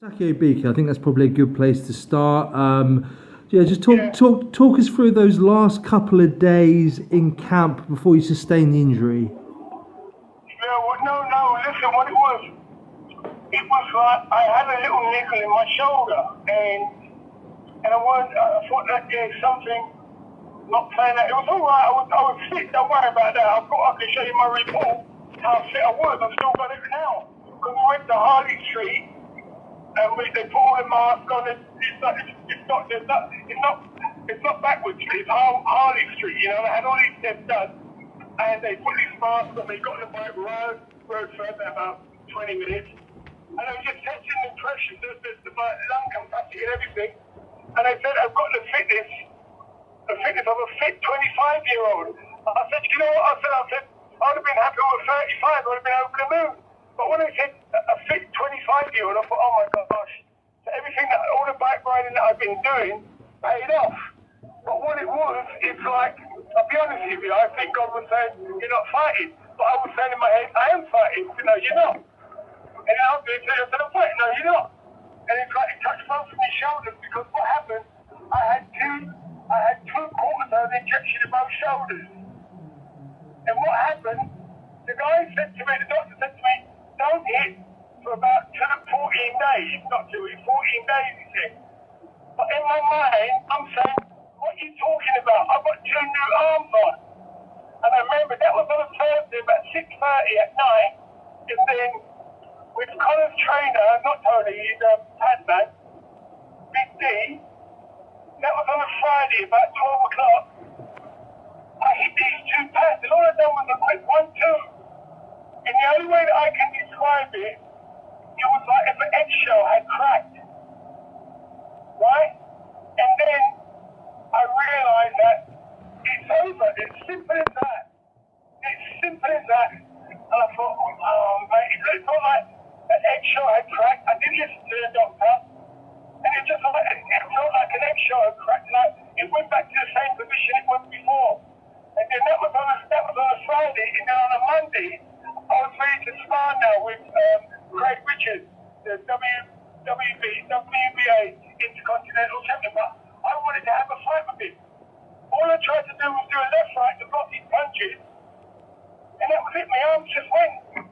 Sake Bika, I think that's probably a good place to start. Yeah, just talk us through those last couple of days in camp before you sustained the injury. Yeah, well, no, listen, what it was like I had a little niggle in my shoulder, and I thought that there's something not playing that. It was all right. I was fit. Don't worry about that. I can show you my report how fit I was. I've still got it now because we went to Harley Street. And they put all the masks on. It's not backwards. It's Harley Street. You know, they had all these steps done, and they put these masks on. They got on the bike rode for about 20 minutes, and I was just testing the pressure, the lung capacity and everything. And they said I've got the fitness of a fit 25-year-old. I said, you know what? I said I would have been happy with 35. I would have been over the moon. But when they said a fit 25-year-old, I thought, oh my gosh. So everything, all the bike riding that I've been doing paid off. But what it was, it's like, I'll be honest with you, I think God was saying, you're not fighting. But I was saying in my head, I am fighting. He said, no, you're not. And then I said, I'm fighting. No, you're not. And it's like it touched both of my shoulders because what happened, I had two cortisone injections in both shoulders. And what happened, the doctor said to me, don't hit for about 14 days, not 2 weeks, 14 days, he said. But in my mind, I'm saying, what are you talking about? I've got 2 new arms on. And I remember that was on a Thursday about 6:30 at night. And then with Colin's trainer, not Tony, he's a pad man, Big D, that was on a Friday about 12 o'clock. I hit these 2 pads, and all I done was a quick 1-2. And the only way that I can describe it, it was like if an eggshell had cracked. Right? And then I realized that it's over. It's simple as that. It's simple as that. And I thought, oh, mate, it felt like an eggshell had cracked. I didn't listen to the doctor. And it felt like an eggshell had cracked. And it went back to the same position it was before. And then that was on a Friday. And then on a Monday, I was ready to spar now with Craig Richards, the WBA Intercontinental Champion, but I wanted to have a fight with him. All I tried to do was do a left right to block his punches, and that was it. My arms just went.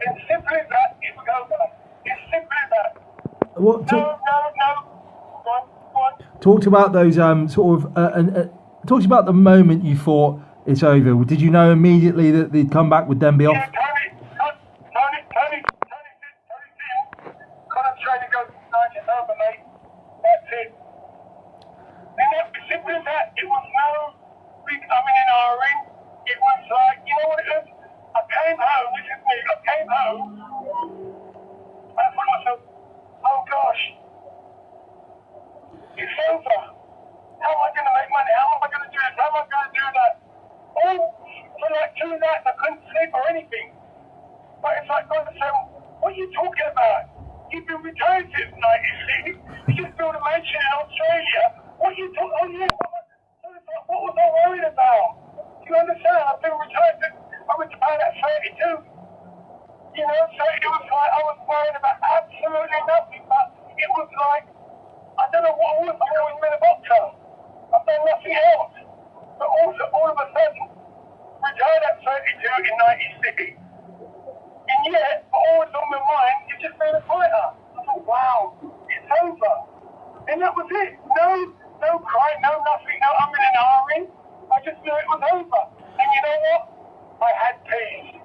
And simple as that, it was over. It's simple as that. No. Go on. Talked about those talked about the moment you thought it's over. Did you know immediately that the comeback would then be off? Yeah, Tony said, Colin's trying to go to Nigel Benn, mate. That's it. And that was simple as that. It was no big umming and ahhing. It was like, you know what it is? I came home, this is me, I came home, and I thought to myself, oh gosh, it's over. How am I going to make money? How am I going to do this? How am I going to do that? All for like 2 nights, I couldn't sleep or anything. But it's like God said, what are you talking about? You've been retired since 96. You just built a mansion in Australia. What are you talking? Oh yeah. What was I worried about? Do you understand? I've been retired since I went to pay at 32. You know, so it was like I was worried about absolutely nothing. But it was like I don't know what it was. I've always been a boxer. I've done nothing else. But also, all of a sudden, retired at 32 in 96. And yet, always on my mind, it's just being a fighter. I thought, wow, it's over. And that was it. No crying, no nothing, no umming and ahhing. I just knew it was over. And you know what? I had peace.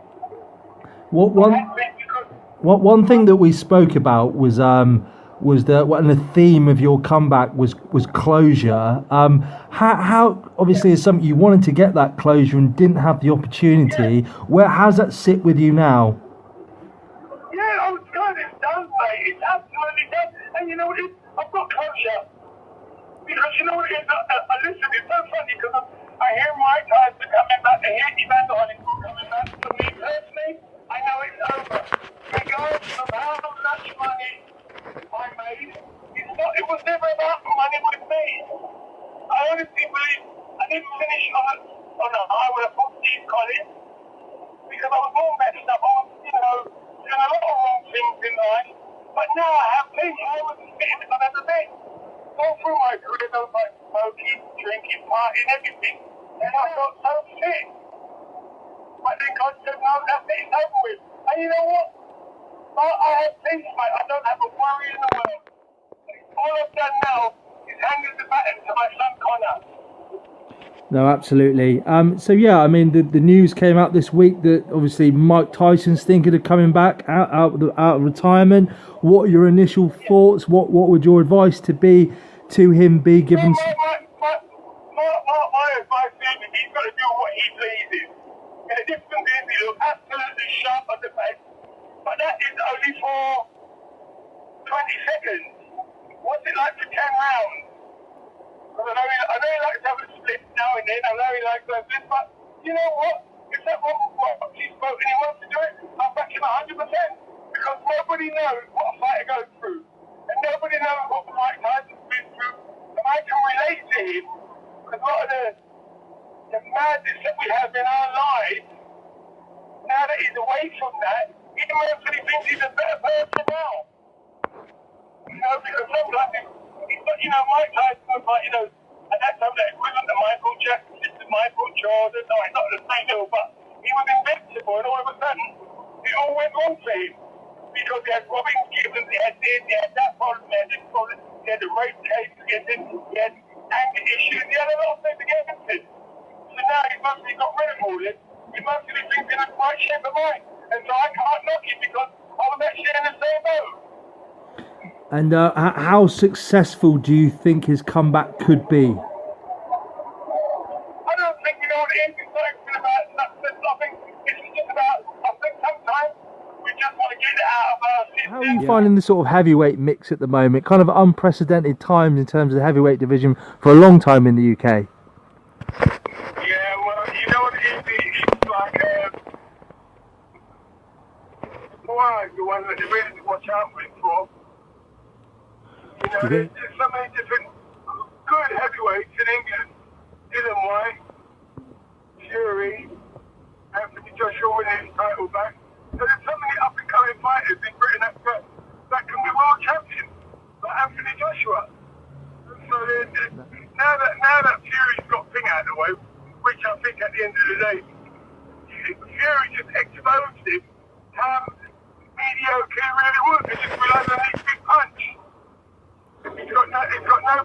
One thing that we spoke about was the theme of your comeback was closure. How obviously is something you wanted to get that closure and didn't have the opportunity. Yeah. How does that sit with you now? Yeah, it's done. It's done, mate. It's absolutely done. And you know what it is? I've got closure. Because you know what it is? Listen, it's so funny because I hear Mike Tyson coming back. I hear Evander Holyfield coming back. For me personally, I know it's over. Regardless of how much money I made, it was never about money with me. I honestly believe I didn't finish on a high with a 14 college because I was all messed up. I was, doing a lot of wrong things in life. But now I have peace. I wasn't fitting because I've never been. All through my career, I was like smoking, drinking, partying, everything. And I felt so fit. But then God said, no, that's it, it's over with. And you know what? I have peace, mate. I don't have a worry in the world. All I've done now is handed the baton to my son Connor. No, absolutely. So yeah, I mean, the news came out this week that obviously Mike Tyson's thinking of coming back out of retirement. What are your initial thoughts? What would your advice to be to him be given? My advice is he's got to do what he pleases. And the difference is he looks absolutely sharp on the face, but that is only for 20 seconds. What's it like for 10 rounds? Because I know he likes to have a split now and then. I know he likes to have this, but you know what? If that what he's spoken, he wants to do it, I'll back him 100%. Because nobody knows what a fighter goes through. And nobody knows what Mike Tyson's been through. And I can relate to him. Because a lot of the madness that we have in our lives, now that he's away from that, he actually thinks he's a better person now. You know, because sometimes he's got, you know, Mike Tyson was like, you know, at that time that equivalent to Michael Jackson, to Michael Jordan, no, he's not the same level, but he was invincible, and all of a sudden, it all went wrong for him. Because he had Robin Gibbons, he had this, he had that problem, he had this problem, he had the rape case against him, he had anger issues, he had a lot of things against him. So now he's mostly got rid of all this, he mostly thinks in the right shape of mind. And so I can't knock him because I was actually in the same boat. And how successful do you think his comeback could be? I don't think, you know, it's not even about success. I think it's just about, I think sometimes we just want to get it out of our system. How are you finding the sort of heavyweight mix at the moment? Kind of unprecedented times in terms of the heavyweight division for a long time in the UK. Yeah, well, you know what it is? It's like, the one that you really watch out for. You know, there's so many different good heavyweights in England. Dylan White, Fury, Anthony Joshua winning his title back. So there's so many up-and-coming fighters in Britain that can be world champions, like Anthony Joshua. So now that Fury's got thing out of the way, which I think at the end of the day, Fury just exposed him how mediocre he really was. He just realised I need a big punch. He's got no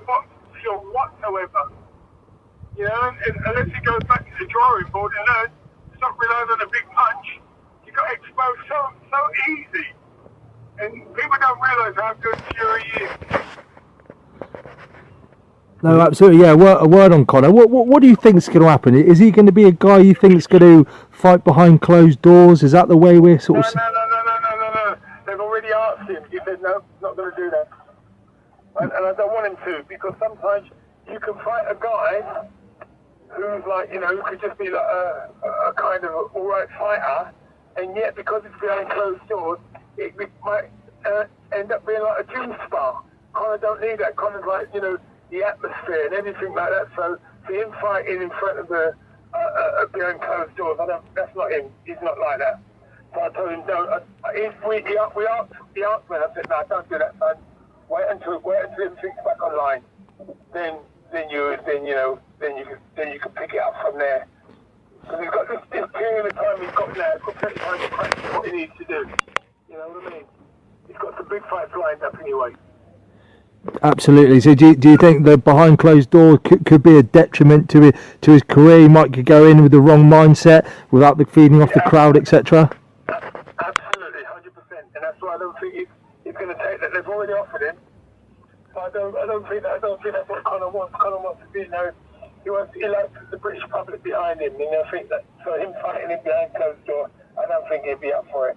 box skill whatsoever. You know, and unless he goes back to the drawing board and learns, stop relying on a big punch, he got exposed so easy. And people don't realise how good Fury is. No, absolutely, yeah. A word on Conor. What do you think is going to happen? Is he going to be a guy you think is going to fight behind closed doors? Is that the way we're sort of... No. They've already asked him. He said, no, not going to do that. And I don't want him to, because sometimes you can fight a guy who's like, you know, who could just be like a kind of alright fighter, and yet because it's behind closed doors, it might end up being like a gym spa. Conor don't need that. Conor's like, you know, the atmosphere and everything like that. So for him fighting in front of behind closed doors, that's not him. He's not like that. So I told him, don't. He asked me, I said, no, don't do that, son. Wait until everything's back online. Then you can pick it up from there. Because he's got this period of time he's got now. He's got plenty of time to practice what he needs to do. You know what I mean? He's got some big fights lined up anyway. Absolutely. So do you think the behind closed door could be a detriment to his career? He might go in with the wrong mindset without the feeding off the crowd, etc. Absolutely, 100%. And that's why I don't think he's going to take that. They've already offered him. So I don't think that's what Conor wants. Conor wants to be, you know, he likes the British public behind him. And I think that for him fighting him behind closed door, I don't think he'd be up for it.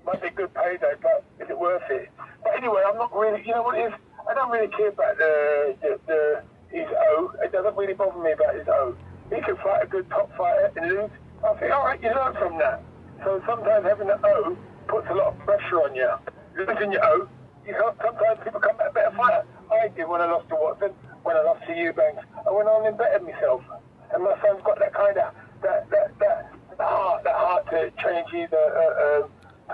Might be a good payday, but is it worth it? But anyway, I'm not really, you know what it is? I don't really care about his O. It doesn't really bother me about his O. He can fight a good top fighter and lose. I think, all right, you learn from that. So sometimes having an O puts a lot of pressure on you. Losing your O, sometimes people come back a better fighter. I did when I lost to Watson, when I lost to Eubanks. I went on and bettered myself. And my son's got that kind of, that heart to change either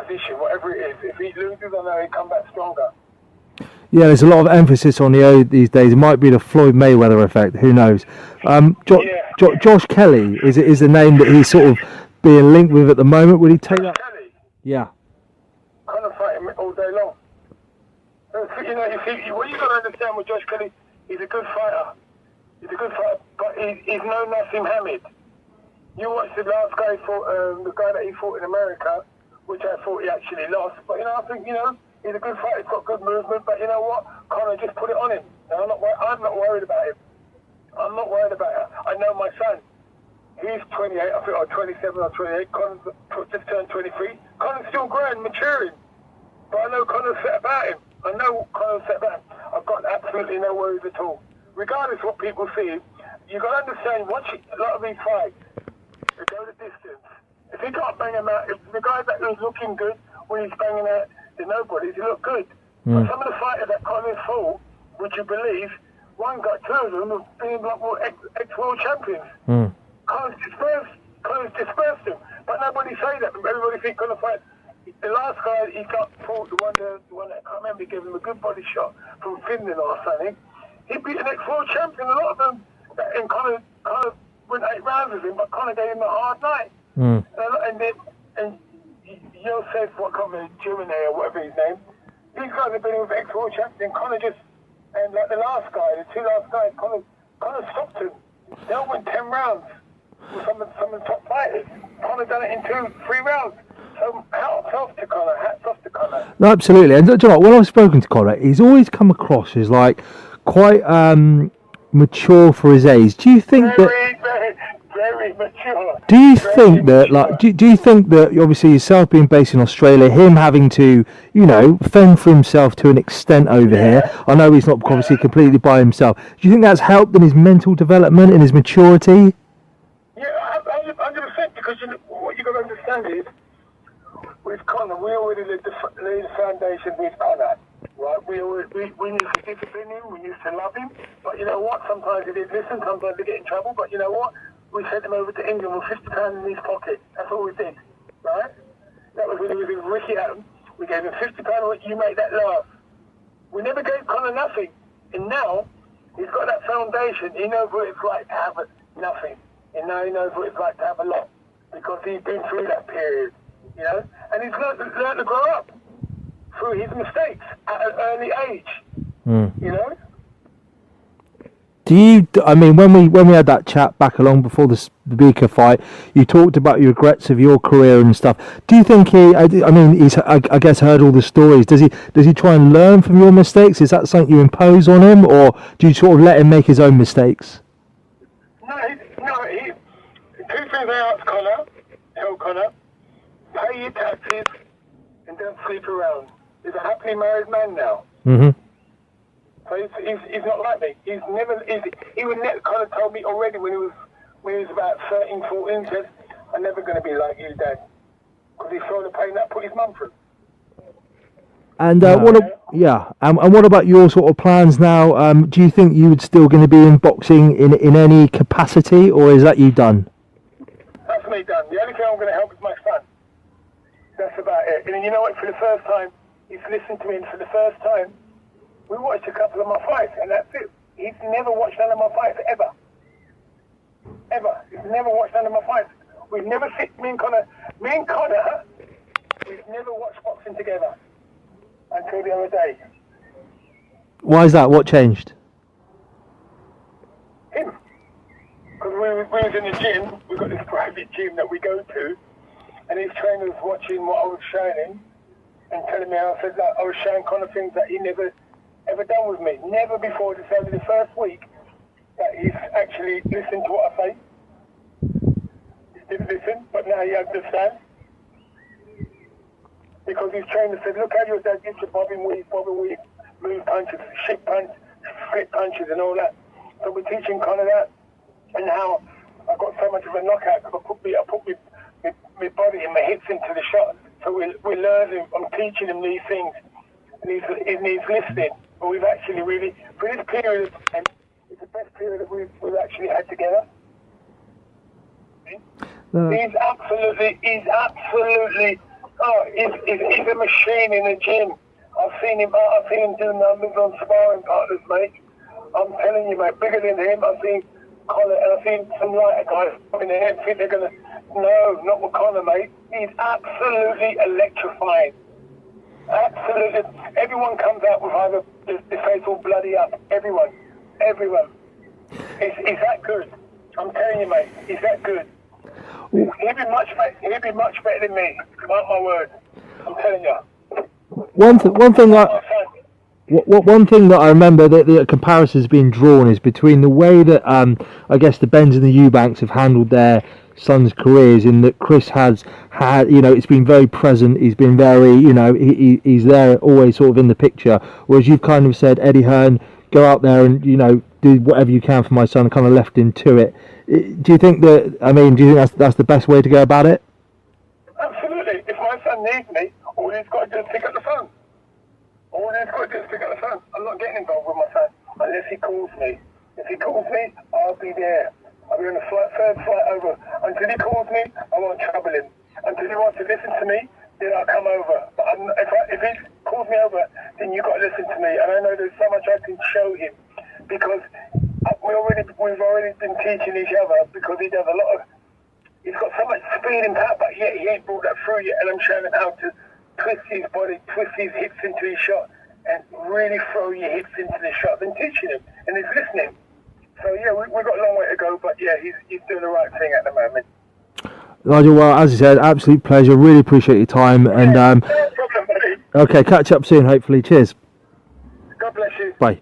position, whatever it is. If he loses, I know he'll come back stronger. Yeah, there's a lot of emphasis on the O these days. It might be the Floyd Mayweather effect. Who knows? Josh Kelly is the name that he's sort of being linked with at the moment. Would he take that? Kelly, Yeah. kind of fight him all day long. You know, what you got to understand with Josh Kelly, he's a good fighter. He's a good fighter, but he's no Nassim Hamid. You watched the last guy fought, the guy that he fought in America, which I thought he actually lost. But I think he's a good fighter. He's got good movement. But you know what? Conor just put it on him. And I'm not worried about him. I'm not worried about it. I know my son. He's 28, I think, or 27 or 28. Conor's just turned 23. Conor's still growing, maturing. But I know Conor's set about him. I've got absolutely no worries at all. Regardless of what people see, you got to understand, a lot of these fights, they go the distance. If he can't bang him out, if the guy that was looking good when he's banging out the nobodies, he look good. But some of the fighters that Conor's fought, would you believe, two of them have been like ex-world champions. Conor's dispersed them. But nobody say that. Everybody think Conor fight. The last guy he got fought, the one that I can't remember, he gave him a good body shot from Finland or something. He beat an ex-world champion. A lot of them, and Conor went 8 rounds with him, but Conor gave him a hard night. And Joseph, what company, Germany or whatever his name, these guys have been with ex-world champion. Conor just, and like the two last guys, Conor stopped him. They all went 10 rounds with some of the top fighters. Conor done it in 2-3 rounds. So hats off to Conor. No, absolutely. And do you know, when I've spoken to Conor, he's always come across as like quite mature for his age. Do you think very mature? Do you think that obviously yourself being based in Australia, him having to fend for himself to an extent over here? I know he's not obviously completely by himself. Do you think that's helped in his mental development and his maturity? Yeah, 100%. Because what you got to understand is, with Conor, we already laid the foundation with Conor, right? We used to discipline him, we used to love him, but you know what? Sometimes he didn't listen, sometimes he get in trouble, but you know what? We sent him over to England with £50 in his pocket. That's all we did, right? That was when he was with Ricky Adam. We gave him £50, you make that laugh. We never gave Conor nothing, and now he's got that foundation. He knows what it's like to have nothing, and now he knows what it's like to have a lot, because he's been through that period. And he's learned to grow up through his mistakes at an early age. Do you? I mean, when we had that chat back along before the Bika fight, you talked about your regrets of your career and stuff. Do you think he's I guess heard all the stories. Does he try and learn from your mistakes? Is that something you impose on him, or do you sort of let him make his own mistakes? No. Two things I asked Conor. Tell Conor. Pay your taxes and don't sleep around. He's a happily married man now. So he's not like me. He would never kind of told me already when he was about 13, 14, said, I'm never going to be like you, Dad. Because he saw the pain that put his mum through. And what about your sort of plans now? Do you think you would still going to be in boxing in any capacity, or is that you done? That's me done. The only thing I'm going to help is my son. That's about it. And you know what? For the first time, he's listened to me, and for the first time, we watched a couple of my fights, and that's it. He's never watched none of my fights, ever. He's never watched none of my fights. We've never sit, me and Conor, we've never watched boxing together until the other day. Why is that? What changed? Him. Because we was in the gym, we've got this private gym that we go to, and his trainer was watching what I was showing him and telling me, I said, like, I was showing Conor things that he never ever done with me. Never before. This only the first week that he's actually listened to what I say. He didn't listen, but now he understands. Because his trainer said, look how your dad used to bob and weave, move punches, shit punch, flip punches and all that. So we're teaching Conor that, and how I got so much of a knockout because I put my body and my hips into the shot. So we're learning, I'm teaching him these things, and he's listening. But we've actually really, for this period of time, it's the best period that we've actually had together. He's absolutely Oh, he's a machine in the gym. I've seen him do numbers on sparring partners, mate. I'm telling you, mate, bigger than him. I've seen Conor, and I've seen some lighter guys in the head. Think they're gonna? No, not with Conor, mate. He's absolutely electrifying. Absolutely. Everyone comes out with either the face all bloody up. Everyone. He's that good. I'm telling you, mate. He's that good. He'd be much better than me. Mark my word. I'm telling you. One thing that I remember that the comparisons being drawn is between the way that I guess the Benns and the Eubanks have handled their sons' careers, in that Chris has had, it's been very present. He's been very, he's there always sort of in the picture. Whereas you've kind of said, Eddie Hearn, go out there and do whatever you can for my son. Kind of left him to it. Do you think that? Do you think that's the best way to go about it? Absolutely. If my son needs me, all he's got to do is pick up the phone. I'm not getting involved with my son unless he calls me. If he calls me, I'll be there. I'll be on the third flight over. Until he calls me, I won't trouble him. Until he wants to listen to me, then I'll come over. But if he calls me over, then you've got to listen to me. And I know there's so much I can show him, because we've already been teaching each other, because he does a lot of. He's got so much speed and power, but yet he ain't brought that through yet. And I'm showing him how to twist his body, twist his hips into his shot, and really throw your hips into the shot, and teaching him, and he's listening. So yeah, we've got a long way to go, but yeah, he's doing the right thing at the moment. Nigel, well, as I said, absolute pleasure. Really appreciate your time, and no problem, buddy. okay, catch up soon, hopefully. Cheers. God bless you. Bye.